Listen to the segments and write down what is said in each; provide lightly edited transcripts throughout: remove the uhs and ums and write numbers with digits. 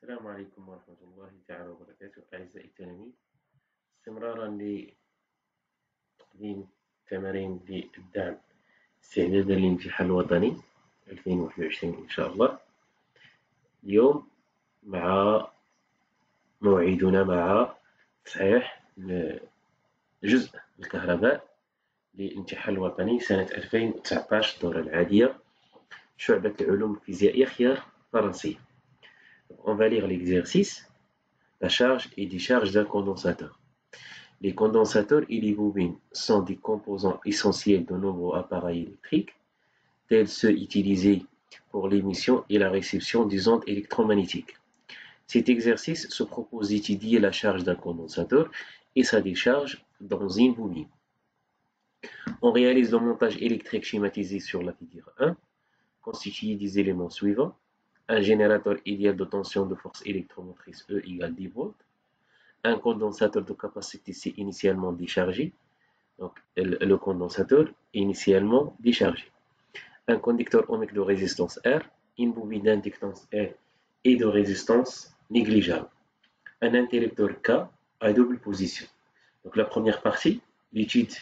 السلام عليكم ورحمة الله تعالى وبركاته أعزائي التلاميذ، استمرارا لتقديم تمارين للدعم استعدادا للامتحان الوطني 2021 إن شاء الله. اليوم مع موعدنا مع تصحيح جزء الكهرباء للامتحان الوطني سنة 2019 الدورة العادية شعبة العلوم الفيزيائية خيار فرنسية. On va lire l'exercice, la charge et décharge d'un condensateur. Les condensateurs et les bobines sont des composants essentiels de nombreux appareils électriques, tels ceux utilisés pour l'émission et la réception des ondes électromagnétiques. Cet exercice se propose d'étudier la charge d'un condensateur et sa décharge dans une bobine. On réalise le montage électrique schématisé sur la figure 1, constitué des éléments suivants. Un générateur idéal de tension de force électromotrice E égale 10 volts, un condensateur de capacité C initialement déchargé, donc le condensateur initialement déchargé, un conducteur ohmique de résistance R, une bobine d'inductance R et de résistance négligeable, un interrupteur K à double position. Donc la première partie, l'étude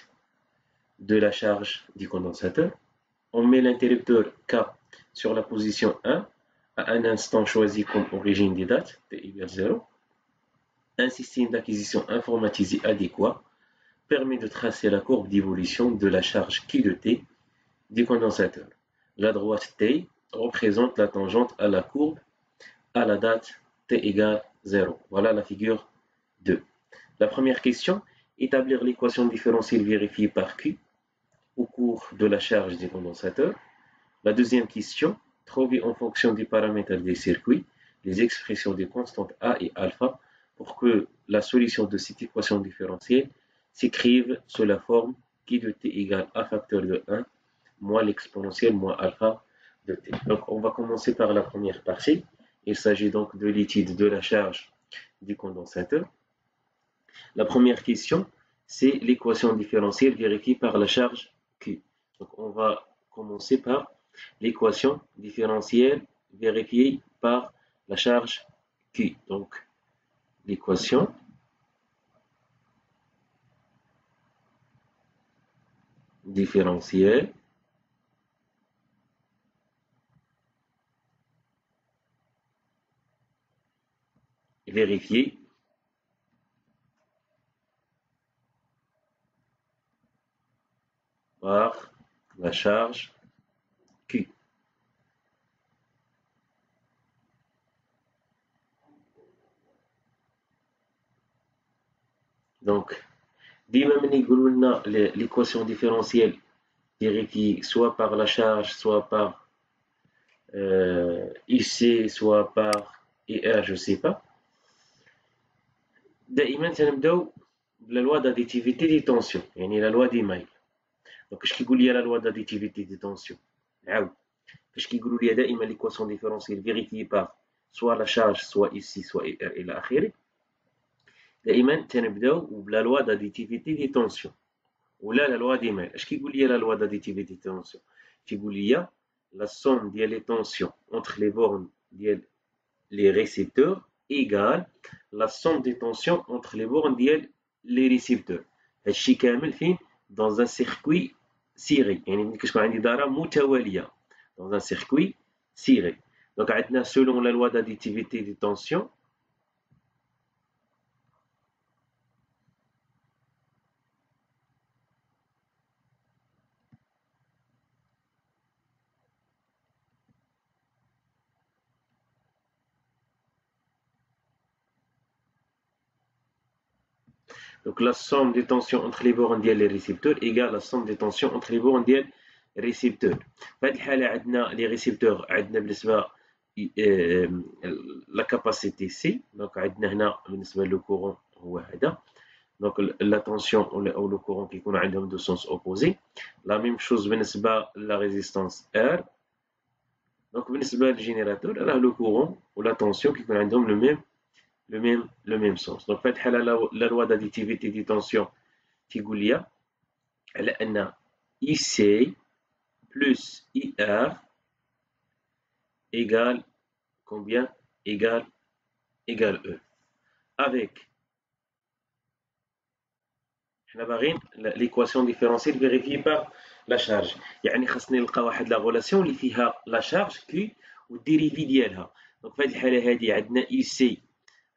de la charge du condensateur. On met l'interrupteur K sur la position 1 à un instant choisi comme origine des dates, t égale 0. Un système d'acquisition informatisé adéquat permet de tracer la courbe d'évolution de la charge Q de T du condensateur. La droite T représente la tangente à la courbe à la date T égale 0. Voilà la figure 2. La première question, établir l'équation différentielle vérifiée par Q au cours de la charge du condensateur. La deuxième question, trouver en fonction des paramètres des circuits les expressions des constantes A et alpha pour que la solution de cette équation différentielle s'écrive sous la forme Q de T égale A facteur de 1 moins l'exponentielle moins alpha de T. Donc on va commencer par la première partie. Il s'agit donc de l'étude de la charge du condensateur. La première question, c'est l'équation différentielle vérifiée par la charge Q. Donc on va commencer par l'équation différentielle vérifiée par la charge Q. Donc, l'équation différentielle vérifiée par la charge Q. Donc, ديما من يقولوا لنا l'équation différentielle vérifiée soit par la charge, soit par IC, soit par IR, je sais pas. دائما تنبداو بلا لوا d'additivité des tensions يعني la loi des Mail. دونك اش كيقول لي la loi d'additivité des tensions نعاود فاش كيقولوا لي دائما l'équation différentielle vérifiée par soit la charge soit ici soit IR الى اخره دائما تنبداو بلا لوا d'additivité des tensions ولا la loi des Mail. اش كيقول لي la loi d'additivité des tensions كيقول لي la somme ديال les tensions entre les bornes ديال les récepteurs égale la somme des tensions entre les bornes ديال les récepteurs. هادشي كامل فين dans un circuit serré يعني ملي كتكون عندي دائرة متوالية dans un circuit serré. Donc عندنا selon la loi d'additivité des tensions donc la somme des tensions entre les bornes ديال les récepteurs égale la somme des tensions entre les bornes ديال récepteurs. في هذه الحالة عندنا les récepteurs عندنا بالنسبة la capacité C. donc عندنا هنا بالنسبة لو courant هو هذا. donc la tension ou le courant كيكون عندهم de sens opposé. la même chose بالنسبة la résistance R. donc بالنسبة للجينيراتور راه le courant ou la tension كيكون عندهم le même sens. donc في هذه الحالة la loi d'additivité des tensions تيقول لي على أن IC plus IR égale combien égale égale E. Avec, حنا باغيين l'équation différentielle vérifiée par la charge. يعني خاصني نلقى واحد لا غولاسيون اللي فيها لا شارج كي والديريفي ديالها. دونك في هذه الحالة هذه عندنا اي سي،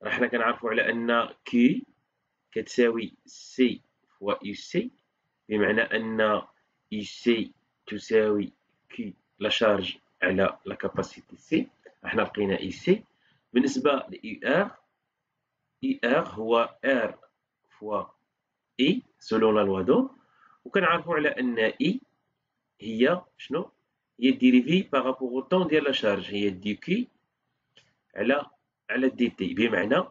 راه حنا كنعرفوا على ان كي كتساوي سي فوا اي سي، بمعنى ان اي سي تساوي كي لا شارج على لا كاباسيتي سي. احنا لقينا اي سي. بالنسبة لاي ار، اي ار هو ار فوا اي سولون لا لوا دوم، وكنعرفوا على ان اي هي شنو؟ هي الديريفي بارابور او طون ديال لا شارج، هي دي كي على دي تي، بمعنى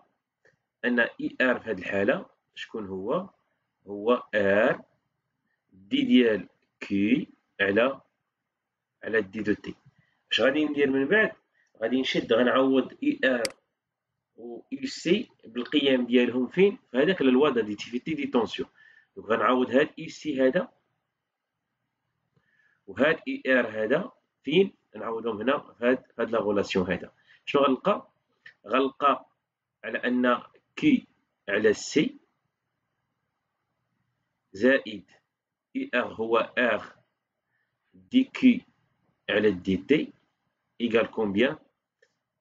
ان اي ار في هذه الحالة شكون هو؟ هو ار دي ديال كي على دي دو تي. اش غادي ندير من بعد؟ غادي نشد غنعوض اي ار و اي سي بالقيم ديالهم فين؟ في هذاك لوا داديتيفيتي دي طونسيون. دونك غنعوض هاد اي سي هذا وهاد اي ار هذا فين؟ نعوضهم هنا في هاد لا غولاسيون هذا. شنو غنلقى؟ غنلقى على ان كي على سي زائد اي ار هو ار دي كي على دي تي ايكال كومبيان؟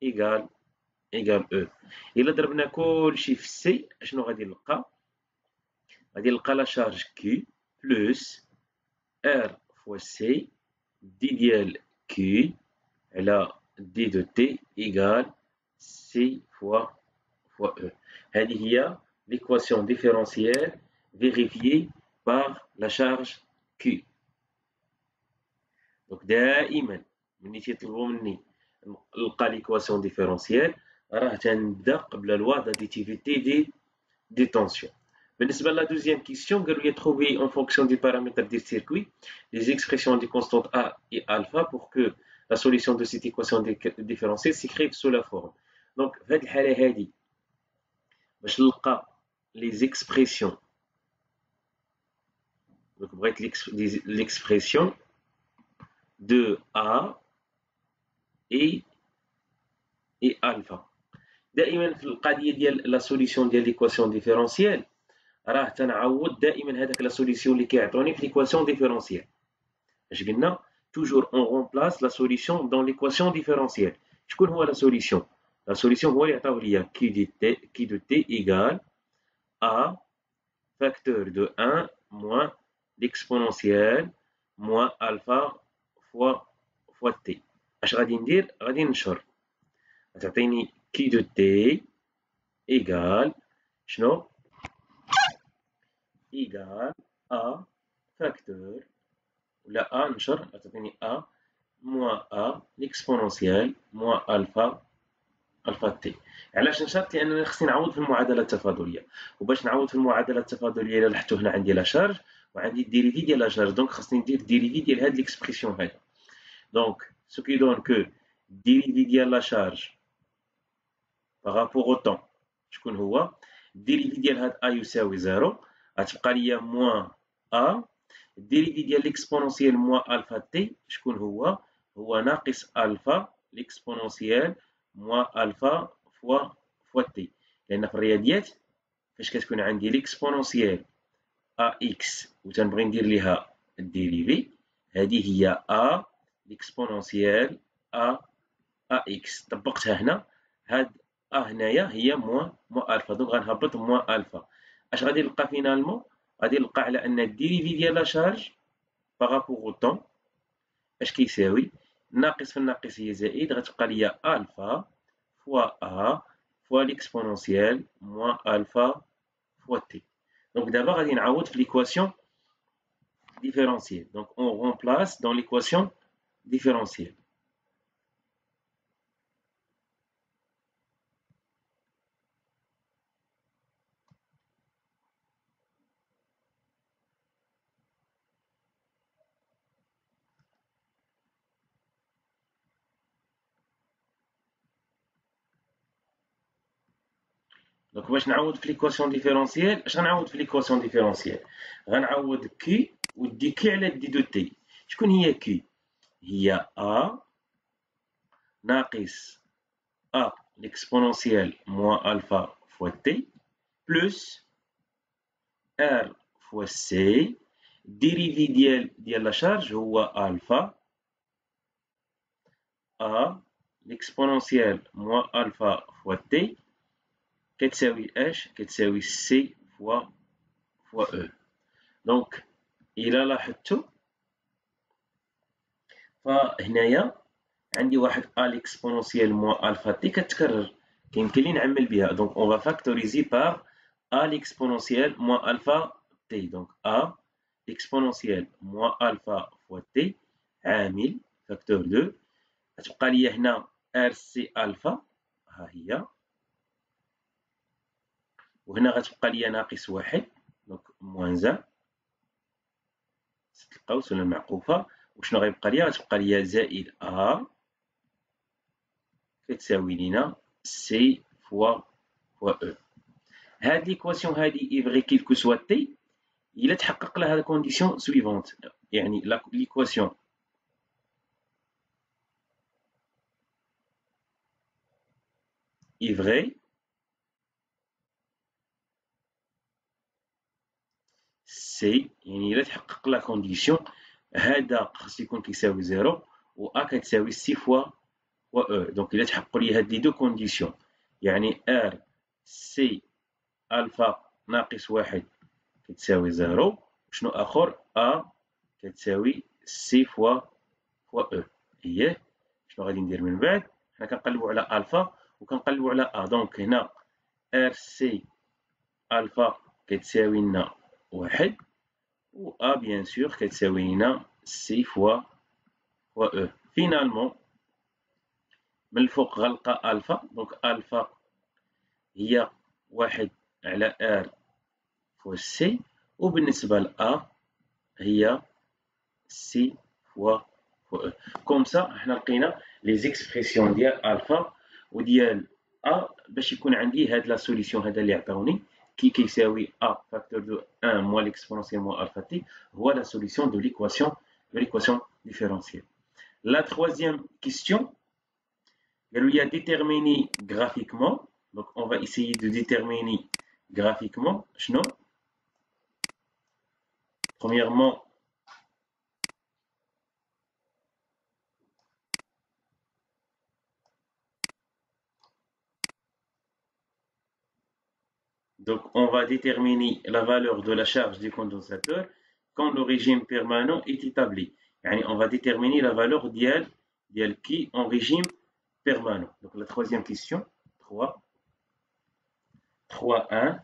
ايكال او. الا ضربنا كلشي في سي اشنو غادي نلقى؟ غادي نلقى لا شارج كي بلس ار فوا سي دي ديال كي على دي دو تي ايكال سي فوا او. هذه هي l'équation différentielle vérifiée par la charge Q. دونك دائما ملي تيطلبوا مني نلقى ليكواسيون ديفيرونسيال راه تنبدا قبل لوا داديتيفيتي دي طونسيون. بالنسبه لا دوزيام كيسيون قالوا لي trouver en fonction des paramètres du circuit les expressions des constantes A et alpha pour que la solution de cette équation différentielle s'écrive sous la forme. Donc في هذه الحاله هذه باش نلقى les expressions، donc بغيت l'expression de A et alpha. دائما في القضيه ديال لا سوليسيون ديال ليكواسيون ديفيرونسيال راه تنعوض دائما هذاك لا سوليسيون اللي كيعطوني في ليكواسيون ديفيرونسيال. اش قلنا؟ توجور اون رومبلاس لا سوليسيون دون ليكواسيون ديفيرونسيال. شكون هو لا سوليسيون؟ لا سوليسيون هو اللي عطاوه ليا كي دو تي ايكال ا فاكتور دو 1 موان ليكسبونونسيال موان الفا فوا تي. اش غادي ندير؟ غادي نشر، غتعطيني كي دو تي ايكال شنو؟ ايكال ا فاكتور ولا ا نشر غتعطيني ا موان ا ليكسبونونسيال موان الفا تي. علاش نشرت؟ لانني خصني نعوض في المعادله التفاضليه، وباش نعوض في المعادله التفاضليه الا لحتو هنا عندي لا شارج وعندي الديريفي ديال لا شارج، دونك خصني ندير الديريفي ديال هاد ليكسبرسيون هذا. دونك سو كي دون كو الديريفي ديال لا شارج بارابور او طون شكون هو؟ الديريفي ديال هاد ا يساوي زيرو، غتبقى ليا موان ا الديريفي ديال ليكسبونونسيال موان الفا تي شكون هو؟ هو ناقص الفا ليكسبونونسيال موان الفا فوا تي. لان في الرياضيات فاش كتكون عندي ليكسبونونسيال ا اكس وتنبغي ندير ليها الديريفي، هذه هي ا ليكسبونونسيال ا اكس. طبقتها هنا، هاد ا هنايا هي موان الفا، دونك غنهبط موان الفا. اش غادي نلقى فينالمون؟ غادي نلقى على ان الديريفي ديال لا شارج بارابور او طون اش كيساوي؟ ناقص في الناقص هي زائد، غتبقى ليا الفا فوا ا فوا ليكسبونونسيال موان الفا فوا تي. دونك دابا غادي نعوض في ليكواسيون ديفيرونسيال. دونك اون رومبلاس دون ليكواسيون ديفيرونسيال. دونك باش نعوض في ليكواسيون ديفيرونسيال، اش غنعوض في ليكواسيون ديفيرونسيال؟ غنعوض كي ودي كي على دي دو تي. شكون هي كي؟ هي ا ناقص ا l'exponentielle moins alpha fois t plus r fois c dérivé ديال la charge هو alpha a l'exponentielle moins alpha fois t كتساوي اش كتساوي c fois e. دونك الى لاحظتوا فهنايا عندي واحد ا l'exponentielle moins alpha t كتكرر كيمكن لي نعمل بها. دونك on va factoriser par a l'exponentielle moins alpha t. دونك a l'exponentielle moins alpha fois t عامل فاكتور 2 غتبقى لي هنا ار سي الفا ها هي وهنا غتبقى لي ناقص واحد دونك موان زان ست القوس ولا المعقوفه وشنو غيبقى لي غتبقى لي زائد ا كتساوي لينا سي فوا او. هاد ليكواسيون هادي اي فغي كيلكو سوا تي الا تحقق لها الكونديسيون سويفونت يعني ليكواسيون اي فغي سي يعني الا تحقق لا كونديسيون هذا خاص يكون كيساوي زيرو و ا كتساوي سي فوا او. دونك الا تحققوا لي هاد لي دو كونديسيون يعني ار سي الفا ناقص واحد كتساوي زيرو شنو اخر ا كتساوي سي فوا او. اييه شنو غادي ندير من بعد حنا كنقلبوا على الفا وكنقلبوا على ا. دونك هنا ار سي الفا كتساوي لنا واحد و ا بيان سور كتساوي لنا سي فوا او. فينالمون من الفوق غنلقى الفا دونك الفا هي واحد على ار فوا سي وبالنسبه ل هي سي فوا او. كوم سا حنا لقينا لي زيكسبرسيون ديال الفا وديال ا باش يكون عندي هاد لا سوليسيون هذا اللي عطاوني كيساوي ا فاكتور دو 1 موان ليكسبونونسيال موان الفا تي هو لا solution de l'équation différentielle. La troisième question, il y a déterminer graphiquement. Donc on va essayer de déterminer graphiquement. Premièrement, donc on va déterminer la valeur de la charge du condensateur quand le régime permanent est établi. Yani on va déterminer la valeur dial qui en régime permanent. Donc la troisième question, 3.1.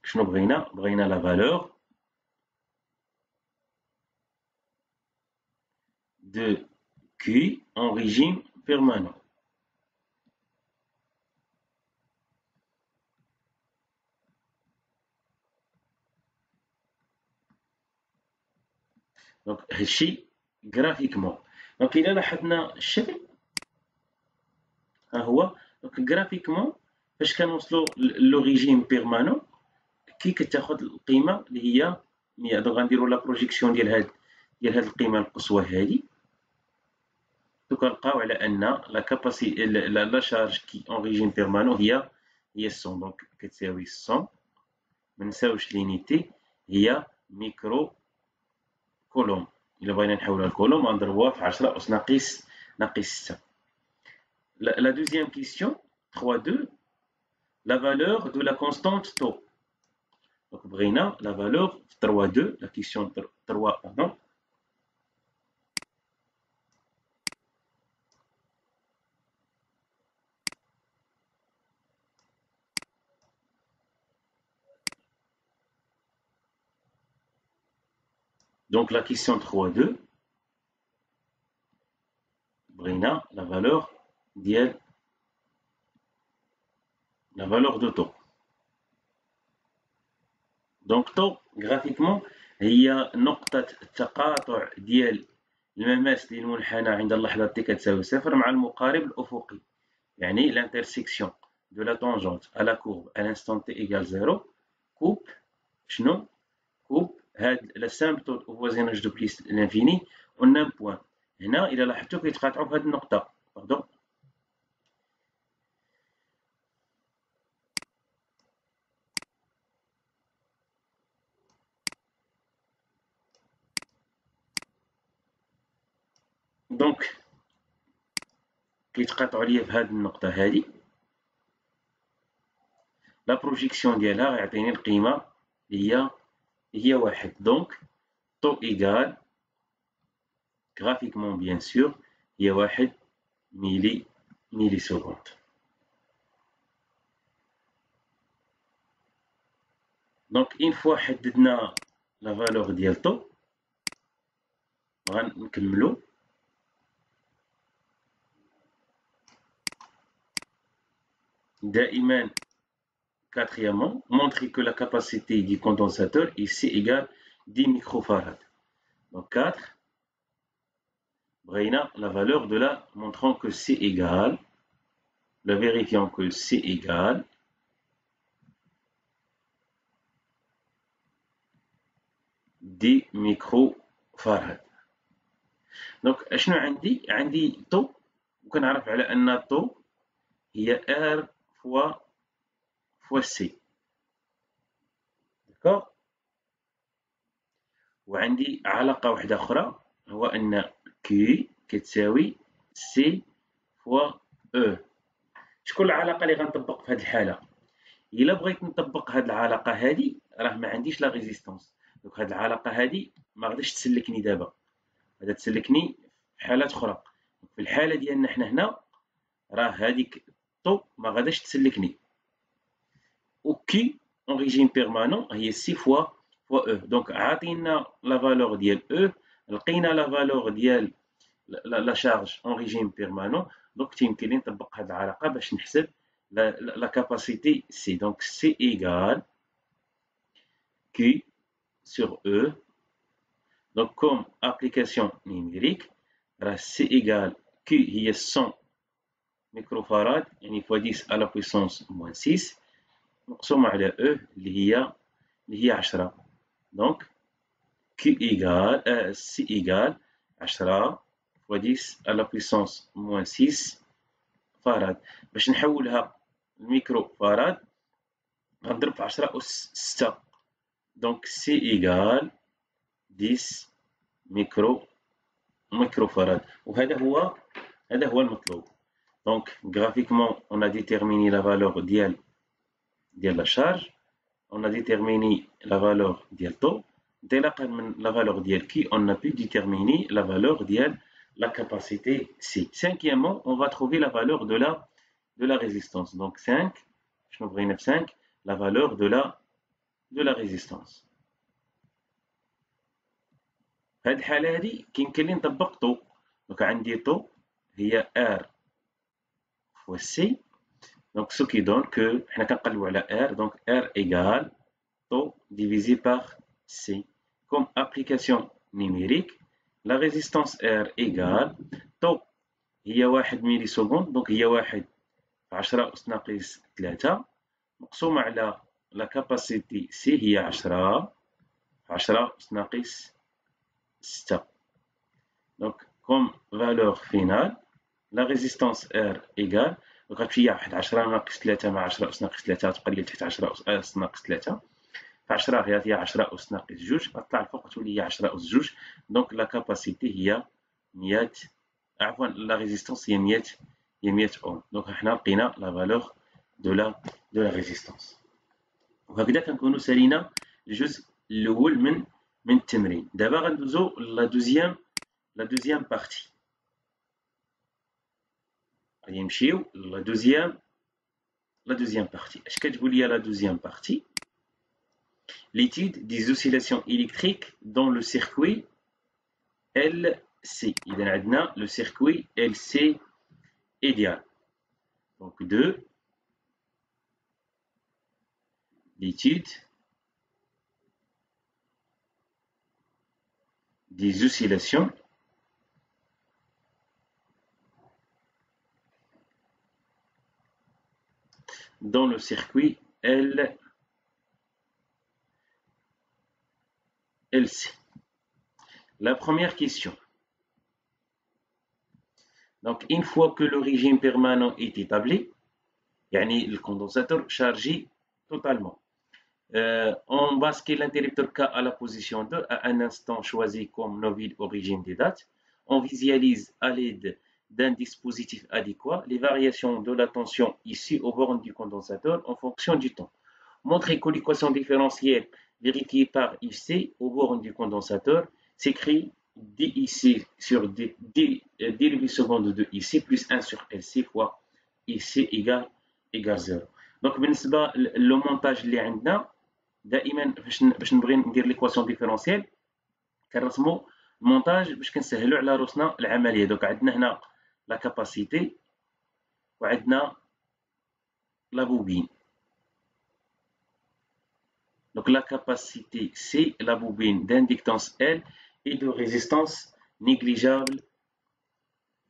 شنو بغينا la valeur de Q en régime permanent. Donc هادشي graphiquement. Donc إلا لاحظنا الشكل ها هو دونك graphiquement فاش كنوصلوا لو ريجيم بيرمانون كي كتاخذ القيمه اللي هي 100. دونك غنديروا لا بروجيكسيون ديال هاد القيمه القصوى هذه دونك كنلقاو على ان لا كاباسي لا شارج كي اون ريجيم بيرمانون هي 100. دونك كتساوي 100 ما نساوش لينيتي هي ميكرو كولوم. إلا بغينا نحولها لكولوم غنضربوها في 10 أس ناقص 6. La deuxième question, 3.2, la valeur de la constante tau. Donc, بغينا la valeur 3.2, la question 3, pardon. Donc, la question 3.2, بغينا la valeur ديال la valeur de tau. Donc tau graphiquement هي نقطة التقاطع ديال المماس ديال المنحنى عند اللحظة t كتساوي صفر مع المقارب الأفقي. يعني l'intersection de la tangente à la courbe à l'instant t égale 0 coupe شنو؟ coupe هاد لاسامبتوت او voisinage دو بليس لانفيني قلنا بوان. هنا الى لاحظتوا كيتقاطعوا في هاد النقطه. باردون. دونك كيتقاطعوا ليا في هاد النقطه هادي. لا بروجيكسيون ديالها غيعطيني القيمه اللي هي واحد. دونك طو ايكال graphiquement bien sûr هي واحد ميلي سكوند. دونك اون فوا حددنا لا فالور ديال طو غنكملو. دائما quatrièmement montrer que la capacité du condensateur ici égale 10 microfarads. Donc 4 بغينا la valeur de la montrant que c'est égal, la vérifiant que c'est égal 10 microfarads. دونك اشنو عندي طو، وكنعرف على ان طو هي ار فوا سي. داكوغ. وعندي علاقه واحده اخرى، هو ان كي كتساوي سي فوا او. شكون العلاقه اللي غنطبق في هذه الحاله؟ الا بغيت نطبق هذه العلاقه هذه راه ما عنديش لا ريزيستانس. دونك هذه العلاقه هذه ما غاديش تسلكني دابا، غادا تسلكني في حالات اخرى. في الحاله ديالنا حنا هنا راه هذيك طو ما غاداش تسلكني. وكي اون ريجيم بيرمانون هي سي فوا او. دونك عاطينا لا فالور ديال او، لقينا لا فالور ديال لا شارج اون ريجيم بيرمانون. دونك تيمكن لي نطبق هذه العلاقه باش نحسب la capacité C. Donc C égale Q sur E. Donc comme application numérique, C égale Q هي 100 microfarad يعني fois 10 à la puissance moins 6 مقسومة على E اللي هي 10. Donc Q égale C égale 10 fois 10 à la puissance moins 6 farad. باش نحولها الميكرو فاراد غنضرب في 10 أس 6. دونك سي إيكال 10 ميكرو فاراد. وهذا هو المطلوب. دونك غرافيكمون on a déterminé la valeur ديال لا شارج، on a déterminé la valeur ديال طو. انطلاقا من la valeur ديال كي on a pu déterminer la valeur ديال la capacité C. Cinquièmement, on va trouver la valeur de la résistance. Donc 5, je m'ouvre 5, la valeur de la résistance. هاد الحالة هادي كيمكن لي نطبق طو. دونك عندي طو هي R fois C. Donc ce qui donne que حنا كنقلبوا على R. Donc R égale taux divisé par C. Comme application numérique, la résistance R égale taux هي 1 ملي سكوند. دونك هي 1 في 10 أس ناقص 3 مقسومة على لا كاباسيتي سي هي 10 في 10 أس ناقص 6. دونك كوم فالور فينال لا ريزيستانس ار ايكال غتمشي هي واحد 10 ناقص 3 مع 10 أس ناقص 3 تبقى لي تحت 10 أس ناقص 3 في 10 هي 10 أس ناقص 2 غطلع الفوق تولي هي 10 أس 2. دونك لا كاباسيتي هي 100 عفوا لا ريزيستانس هي 100 اوم. دونك حنا لقينا لا فالور دو لا ريزيستانس. وهكذا كنكونوا سالينا الجزء الاول من التمرين. دابا غندوزو لا دوزيام بارتي. غادي نمشيو لا دوزيام بارتي. اش كتقول لي لا دوزيام بارتي؟ l'étude des oscillations électriques dans le circuit LC. إذا عندنا le circuit LC idéal. Donc 2, l'étude des oscillations dans le circuit LC. dans le circuit LC. LC. La première question. Donc, une fois que le régime permanent est établi, le condensateur chargé totalement. On bascule l'interrupteur K à la position 2 à un instant choisi comme novide au régime des dates. On visualise à l'aide d'un dispositif adéquat les variations de la tension ici aux bornes du condensateur en fonction du temps. Montrer que l'équation différentielle vérifiée par IC aux bornes du condensateur s'écrit DIC sur dérivée seconde de IC plus 1 sur LC fois IC égale 0. Donc, بالنسبة للمونتاج اللي عندنا دائما باش نبغي ندير ليكواسيون ديفيرونسيال كنرسموا المونتاج باش كنسهلوا على روسنا العمليه. دوك عندنا هنا لا كاباسيتي وعندنا لا بوبين. Donc la capacité C, la bobine d'inductance L et de résistance négligeable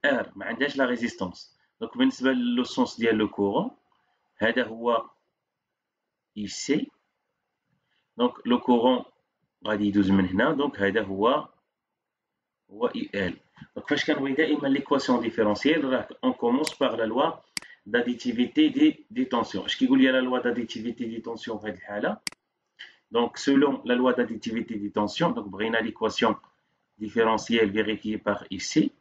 R. ما عندهاش la résistance. Donc بالنسبة لو سونس ديال لو كورون هذا هو IC. Donc le courant غادي يدوز من هنا. Donc هذا هو IL. Donc فاش كنبغي دائما l'équation différentielle راه on commence par la loi d'additivité des tensions. اش كيقول لي la loi d'additivité des tensions في هذه الحالة؟ Donc, selon la loi d'additivité des tensions, donc brina l'équation différentielle vérifiée par ici.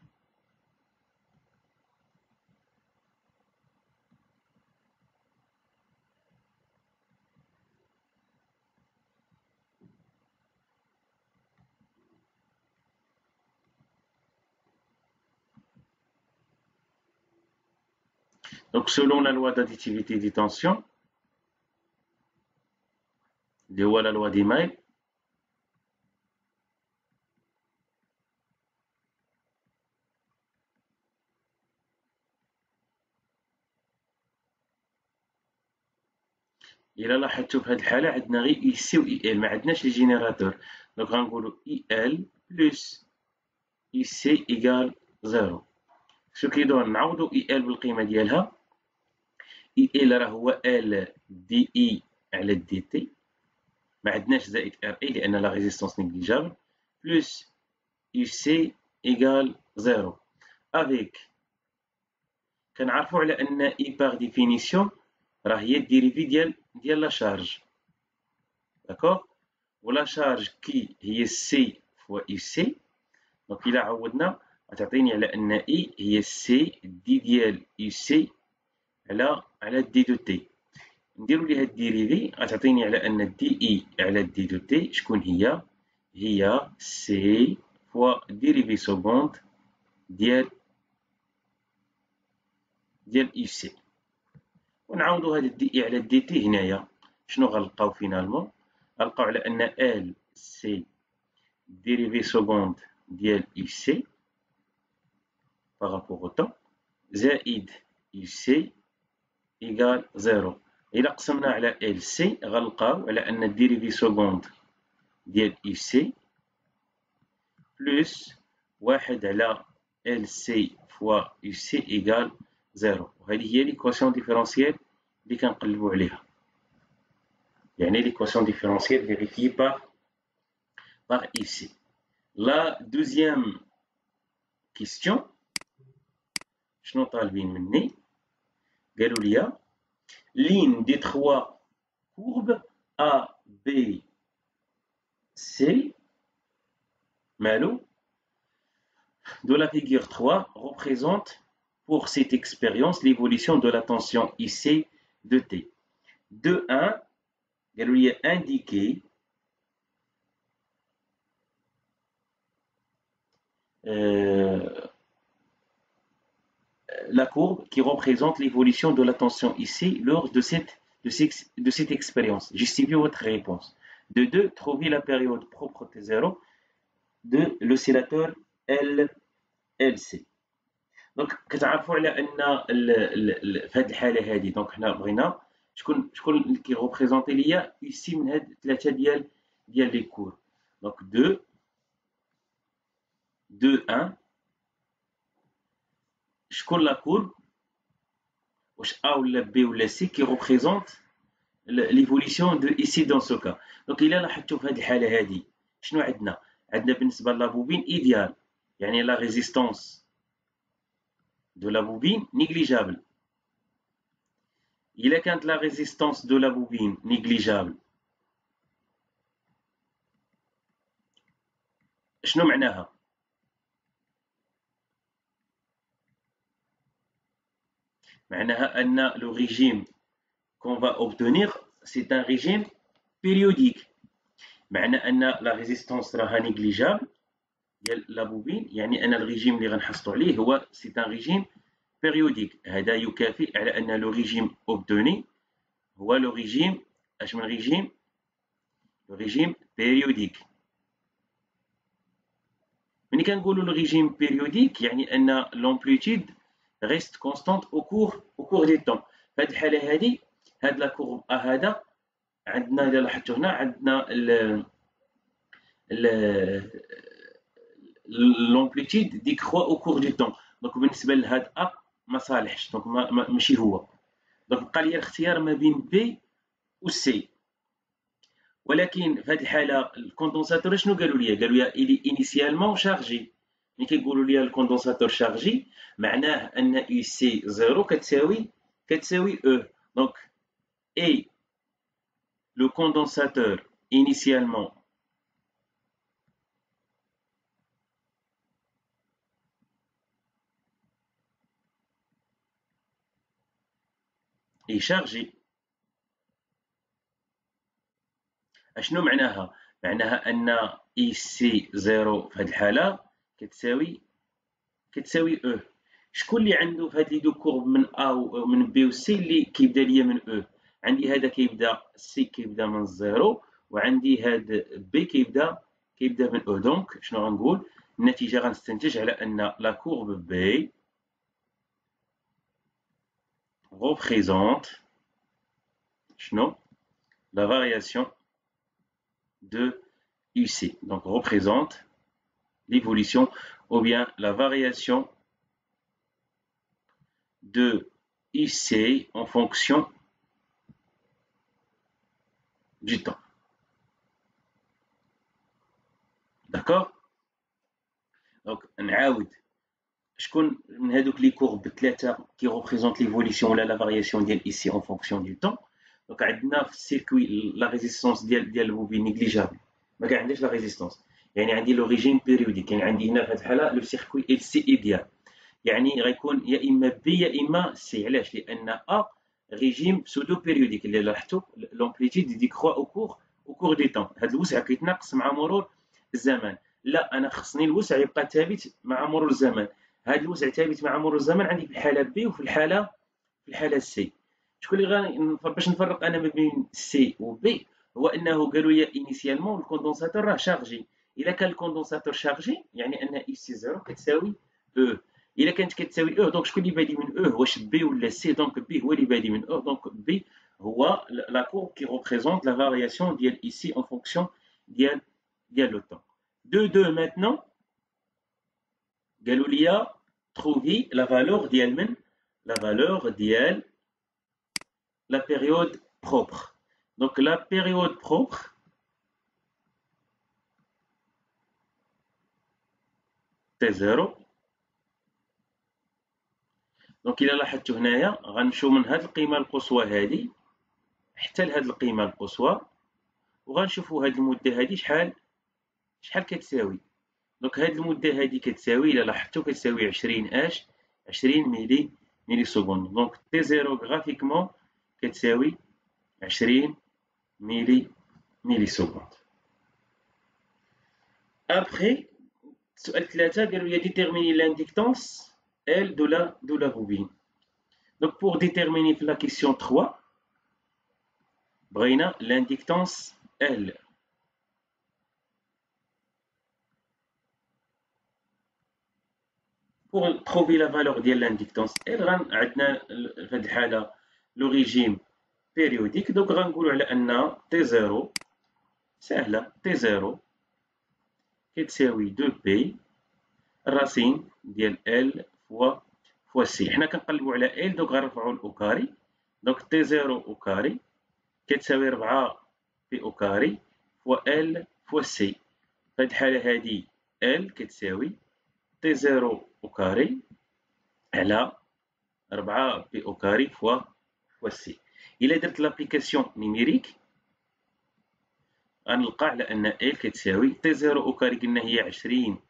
Donc, selon la loi d'additivité des tensions, la loi d'Email, إلا لاحظتوا في هذه الحالة عندنا غير IC و IL ما عندناش لي جينيراتور. دونك غنقولوا IL بلس IC إيكال 0. شو كيدور نعوضوا IL بالقيمة ديالها. IL راه هو L دي I على دي تي. ما عندناش زائد ار اي لان لا ريزيستونس نيجليجابل بلس يو سي ايكال 0 افيك كنعرفوا على ان اي باغ ديفينيسيون راه هي الديريفي ديال لا شارج داكوغ ولا شارج كي هي سي فوا يو سي. دونك الا عوضنا غتعطيني على ان اي هي سي دي ديال يو سي على دي دو تي. نديرو ليها الديريفي غتعطيني على ان دي اي على دي دو تي شكون هي سي فوا ديريفي سكوند ديال اي سي. ونعاودو هاد الدي اي على دي تي هنايا شنو غنلقاو فينالمون؟ غنلقاو على ان ال سي ديريفي سكوند ديال اي سي بارابور او طون زائد اي سي ايكال 0. إلا قسمنا على ال سي غنلقاو على ان الديريفي سكوند ديال اي سي بلس واحد على ال سي فوا يو سي ايكال 0. وهذه هي ليكواسيون ديفيرونسيال اللي كنقلبوا عليها. ليكواسيون ديفيرونسيال فيريفيي par ici. La deuxième question شنو طالبين مني؟ قالوا لي ligne des trois courbes A, B, C malo de la figure 3 représente pour cette expérience l'évolution de la tension IC de T. De 1, il est indiqué la courbe qui représente l'évolution de la tension ici lors de cette expérience. Justifiez votre réponse. De 2, trouvez la période propre T0 de l'oscillateur LC. دونك كتعرفوا على ان في هذه الحاله هذه دونك حنا بغينا شكون اللي كيغوبريزونتي ليا ايسي من هاد ثلاثه ديال لي كور. دونك 2 1 شكون لا كورب واش A ولا B ولا C qui représente l'évolution de ici dans ce cas. Donc il a لاحظتوا في هذه الحاله هذه شنو عندنا؟ عندنا بالنسبة لابوبين إيديال، يعني لا ريزيستونس دو لابوبين نيجليجابل. إلا كانت لا ريزيستونس دو لابوبين نيجليجابل شنو معناها؟ معناها أن لو ريجيم qu'on va obtenir c'est un régime périodique. معنى أن لا ريزيستونس راها نيجليجابل ديال لابوبين، يعني أن الريجيم اللي غنحصلوا عليه هو سي ان ريجيم بيريوديك. هذا يكافئ على أن لو ريجيم اوبتوني هو لو ريجيم اش من ريجيم؟ لو ريجيم بيريوديك. ملي كنقولوا لو ريجيم بيريوديك يعني أن لومبليتود ريست كونستانت او كور دي طون. في هذه الحالة هذه هاد لا كورب هذا عندنا إذا لاحظتوا هنا عندنا لومبليتود ديكخوا او كور دو طون. دونك بالنسبه لهاد ا ما صالحش، دونك ماشي هو. دونك بقى لي الاختيار ما بين بي و سي. ولكن في هذه الحاله الكوندونساتور شنو قالوا لي؟ قالوا لي الي انيسيالمون شارجي. ملي كيقولوا لي الكوندونساتور شارجي معناه ان اي سي 0 كتساوي او. دونك اي le condensateur initialement est chargé. اشنو معناها؟ معناها ان اي سي 0 في هذه الحاله كتساوي او. شكون اللي عنده في هاد لي دو كورب من ا ومن بي و سي اللي كيبدا ليا من او؟ عندي هذا كيبدا سي كيبدا من 0 وعندي هاد بي كيبدا من او. دونك شنو غنقول؟ النتيجه غنستنتج على ان لا كورب بي représente شنو؟ la variation de UC. Donc représente l'évolution ou bien la variation de UC en fonction du temps. D'accord? Donc نعاود شكون من هذوك لي كورب ثلاثه كي ريبريزونت ليفوليسيون ولا لا فارياسيون ديال اي سي اون فونكسيون دو طون. دونك عندنا في السيركوي لا ريزيستونس ديال البوبين نيجليجابل، ما كان عنديش لا ريزيستونس، يعني عندي لوريجين بيريوديك. يعني عندي هنا في هذه الحاله لو سيركوي ال سي ايديال، يعني غيكون يا اما بي يا اما سي. علاش؟ لان ا ريجيم سودو بيريوديك اللي لاحظتوا لومبليتود ديكروا او كور دي طون. هذا الوسع كيتناقص مع مرور الزمن. لا انا خصني الوسع يبقى ثابت مع مرور الزمن. هذا الوسع ثابت مع مرور الزمن عندي في الحاله بي وفي الحاله سي. شكون اللي باش نفرق انا ما بين سي و بي؟ هو انه قالوا لي انيسيالمون الكوندونساتور راه شارجي. الا كان الكوندونساتور شارجي يعني ان اي سي 0 كتساوي او. الا كانت كتساوي او دونك شكون اللي بادي من او؟ واش بي ولا سي؟ دونك بي هو اللي بادي من او. دونك بي هو لا كورب كي ريبريزونت لا فارياسيون ديال اي سي اون فونكسيون ديال لو طون. دو maintenant قالوا لي trouver la valeur ديال من؟ la valeur ديال la période propre. Donc la période propre c'est 0. دونك الا لاحظتوا هنايا غنمشيو من هاد القيمه القصوى هذه حتى لهاد القيمه القصوى وغنشوفوا هاد المده هذه شحال كتساوي. دونك هاد المده هذه كتساوي الا لاحظتوا كتساوي 20 ميلي سكوند. دونك تي 0 غرافيكمون كتساوي 20 ميلي سكوند. ابخي سؤال 3 قالوا لي déterminer l'inductance L de la bobine. Donc pour déterminer la question 3 بغينا l'inductance L. Pour trouver la valeur de l'inductance L عندنا في هذه الحالة le régime périodique. donc غنقولوا على أن T0 سهلة. T0 كتساوي 2P الراسين ديال L فوا سي. حنا كنقلبوا على L دونك غنرفعوا الأو كاري. دونك T0 أو كاري كتساوي 4 بي أو كاري فوا L فوا سي. في هذه الحالة هذه ال كتساوي تي زيرو أو كاري على 4 بي أو كاري فوا سي. إلا درت لابليكاسيون نيميريك غنلقى على أن ال كتساوي تي زيرو أو كاري قلنا هي 20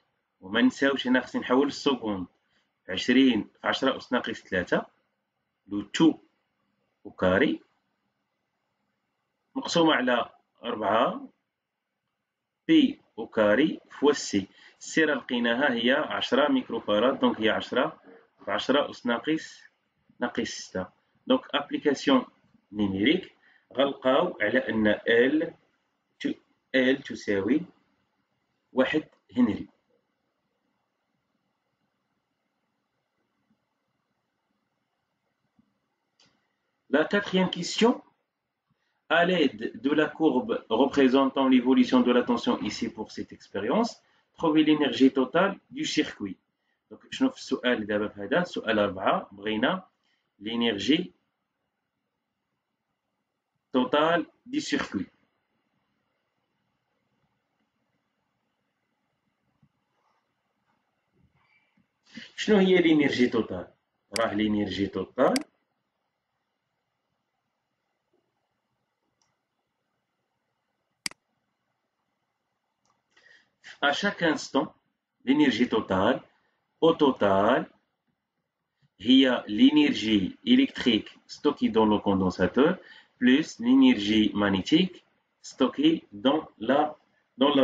وما نساوش هنا خصني نحول السكوند 20 في 10 أس ناقص 3 لو تو أو كاري مقسومة على 4 بي أو كاري فوا سي. سي راه لقيناها هي 10 ميكرو فاراد دونك هي 10 في 10 أس ناقص 6. دونك ابليكاسيون نيميريك غنلقاو على أن ال تساوي 1 هنري. La quatrième question, à l'aide de la courbe représentant l'évolution de la tension ici pour cette expérience, trouver l'énergie totale du circuit. Donc, شنو في السؤال دابا في هذا السؤال 4 بغينا l'énergie totale du circuit. شنو هي l'énergie totale؟ راه l'énergie totale à chaque instant l'énergie totale au total هي l'énergie électrique stockée dans le condensateur plus l'énergie magnétique stockée dans la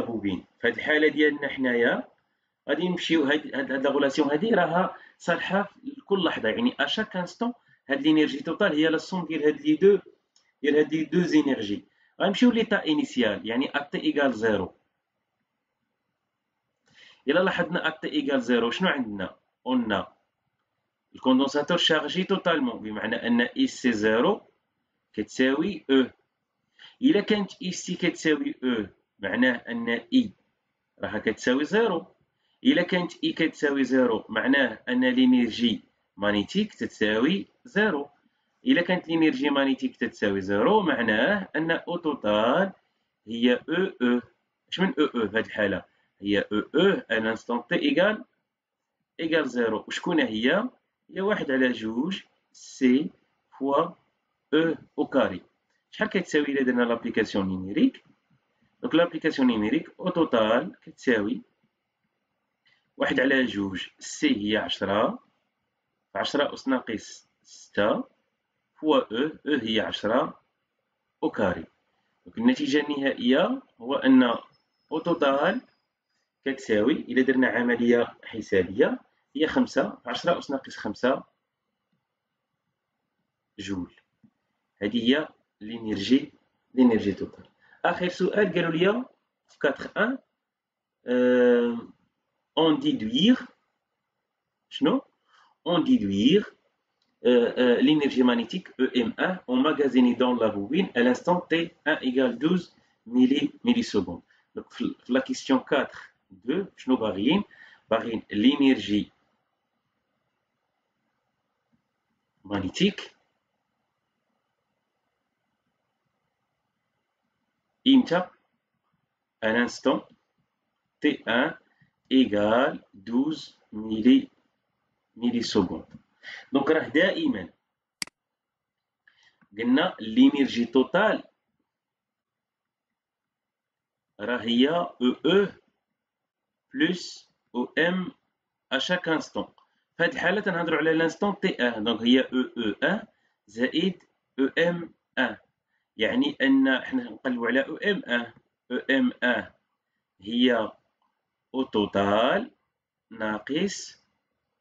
bobine. في هذه الحالة ديالنا حنايا غادي نمشيو هاد لا غولاسيون هادي راها صالحة لكل لحظة، يعني à chaque instant هاد l'énergie totale هي لا سوم ديال هاد لي دو زينيرجي. غنمشيو ليطا انيسيال يعني ا تي ايكال زيرو. إلا لاحظنا ا تي ايكال زيرو شنو عندنا؟ قلنا الكوندونساتور شارجي توتالمون بمعنى ان اي سي زيرو كتساوي او. إلا كانت اي سي كتساوي او معناه ان اي راها كتساوي زيرو. إلا كانت اي كتساوي زيرو معناه ان لينيرجي مانيتيك تتساوي زيرو. إلا كانت لينيرجي مانيتيك تتساوي زيرو معناه ان او توتال هي او او. اش من او او في هذه الحالة؟ هي او او ان انستون تي ايكال زيرو. وشكون هي؟ هي 1 على 2 سي فوا او او كاري. شحال كتساوي إلا درنا لابليكاسيون نيميريك؟ دونك لابليكاسيون نيميريك او توتال كتساوي 1 على 2 سي هي 10 في 10 أس ناقص 6 فوا او هي 10 او كاري. دونك النتيجة النهائية هو أن او توتال كتساوي إلا درنا عملية حسابية هي 5 في 10 أس ناقص 5 جول. هذه هي لينيرجي توتال. آخر سؤال قالوا لي في 4.1 on déduire شنو؟ on déduire l'énergie magnétique EM1 emmagasinée dans la bobine à l'instant T1 égale 12 millisecondes. Donc, la question 4.2 شنو باغيين؟ باغيين l'énergie magnétique إمتى à l'instant T1 égale 12 millisecondes. دونك راه دائما قلنا لينيرجي توتال راه هي او او بلس او ام ا شاك انستون. في هذه الحاله تنهضروا على لانستون تي 1 دونك هي او او 1 زائد او ام 1 يعني ان حنا نقلبوا على او ام 1. او ام 1 هي او توتال ناقص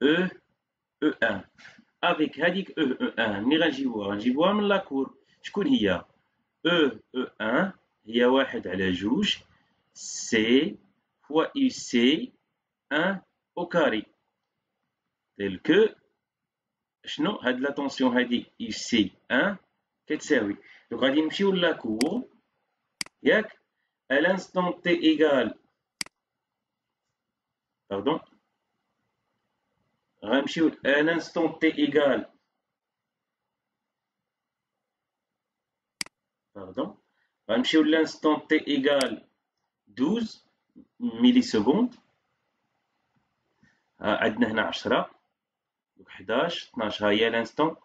او او 1 افيك هذيك او او 1 ملي غنجيبوها من لاكور شكون هي او او 1 هي 1 على 2 سي فوا يو سي 1 au carré tel que شنو هاد لا طونسيون هادي يو سي 1 كتساوي. دونك غادي نمشيو لاكور ياك à l'instant t égale pardon غنمشيو à l'instant t égale pardon غنمشيو l'instant t égale 12 ميلي سكوند. عندنا هنا 10 11 12 ها هي لانستون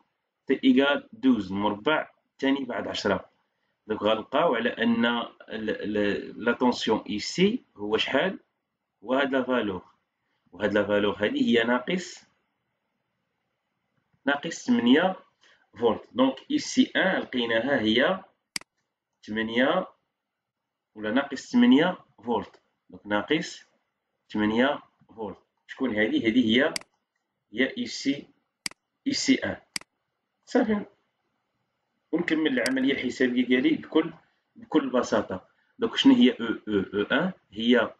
تي ايكال 12 مربع الثاني بعد 10. دونك غنلقاو على ان لا طونسيون ايسي هو شحال؟ هو هاد لا فالور، وهاد لا فالور هادي هي ناقص 8 فولت. دونك ايسي 1 لقيناها هي 8 ولا ناقص 8 فولت. دونك ناقص 8 فولت. شكون هادي؟ هادي هي ايسي 1. صافي، ونكمل العمليه الحسابيه ديالي بكل بساطه. دونك شنو هي او 1؟ هي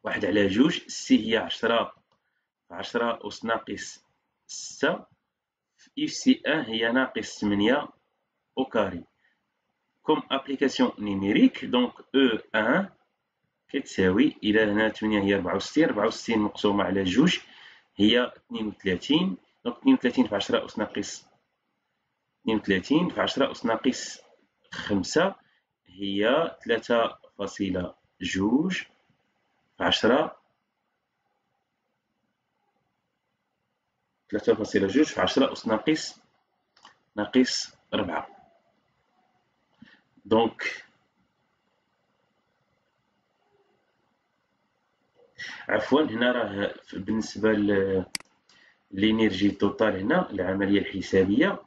1 على 2. سي هي 10 في 10 أس ناقص 6. اف سي 1 هي ناقص 8 او كاري. كوم ابليكاسيون نيميريك، دونك او 1 كتساوي الى هنا 8 هي 64، 64 مقسومه على 2 هي 32. دونك 32 في 10 أس ناقص 32 في 10 أس ناقص 5 هي 3.2 في 10 3.2 في 10 أس ناقص 4. دونك عفوا هنا راه بالنسبة للإنرجي توتال، هنا العملية الحسابية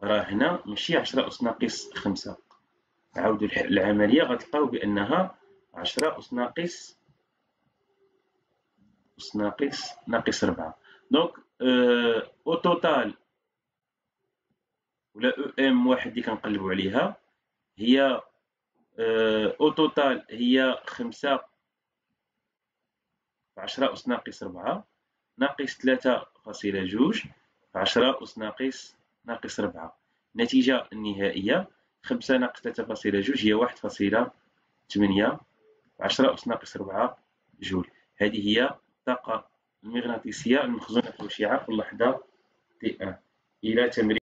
راه هنا ماشي 10 أس ناقص 5. عاودوا العملية غتلقاو بأنها 10 أس ناقص 4. دونك أو توتال ولا او ام واحد اللي كنقلبوا عليها هي او توتال هي 5 في 10 أس ناقص 4 ناقص 3.2 في 10 أس ناقص 4. النتيجة النهائية 5 ناقص 3.2 هي 1.8 في 10 أس ناقص 4 جول. هذه هي الطاقة المغناطيسية المخزونة في الأشعة في اللحظة T1. إلى تمرين